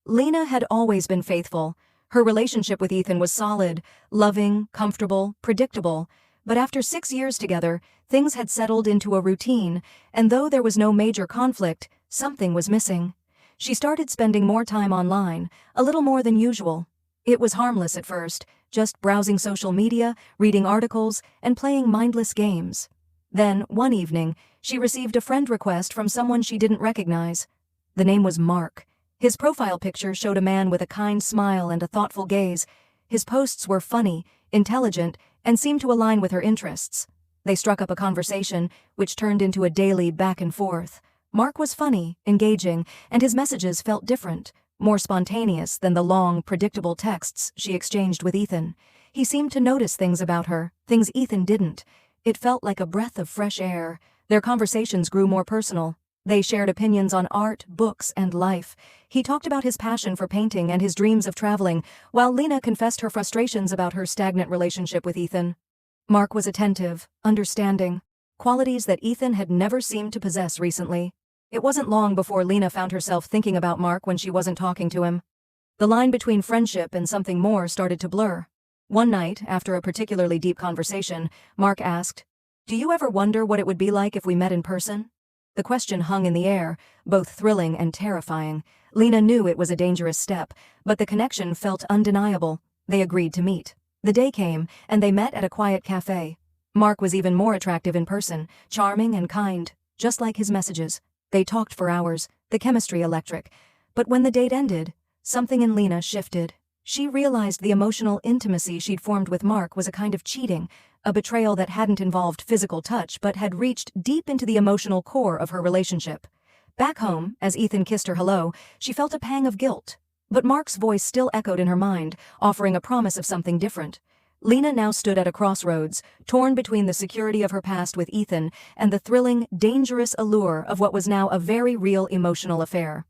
Lena had always been faithful. Her relationship with Ethan was solid, loving, comfortable, predictable. But after 6 years together, things had settled into a routine, and though there was no major conflict, something was missing. She started spending more time online, a little more than usual. It was harmless at first, just browsing social media, reading articles, and playing mindless games. Then, one evening, she received a friend request from someone she didn't recognize. The name was Mark. His profile picture showed a man with a kind smile and a thoughtful gaze. His posts were funny, intelligent, and seemed to align with her interests. They struck up a conversation, which turned into a daily back and forth. Mark was funny, engaging, and his messages felt different, more spontaneous than the long, predictable texts she exchanged with Ethan. He seemed to notice things about her, things Ethan didn't. It felt like a breath of fresh air. Their conversations grew more personal. They shared opinions on art, books, and life. He talked about his passion for painting and his dreams of traveling, while Lena confessed her frustrations about her stagnant relationship with Ethan. Mark was attentive, understanding, qualities that Ethan had never seemed to possess recently. It wasn't long before Lena found herself thinking about Mark when she wasn't talking to him. The line between friendship and something more started to blur. One night, after a particularly deep conversation, Mark asked, "Do you ever wonder what it would be like if we met in person?" The question hung in the air, both thrilling and terrifying. Lena knew it was a dangerous step, but the connection felt undeniable. They agreed to meet. The day came, and they met at a quiet cafe. Mark was even more attractive in person, charming and kind, just like his messages. They talked for hours, the chemistry electric. But when the date ended, something in Lena shifted. She realized the emotional intimacy she'd formed with Mark was a kind of cheating, a betrayal that hadn't involved physical touch but had reached deep into the emotional core of her relationship. Back home, as Ethan kissed her hello, she felt a pang of guilt. But Mark's voice still echoed in her mind, offering a promise of something different. Lena now stood at a crossroads, torn between the security of her past with Ethan and the thrilling, dangerous allure of what was now a very real emotional affair.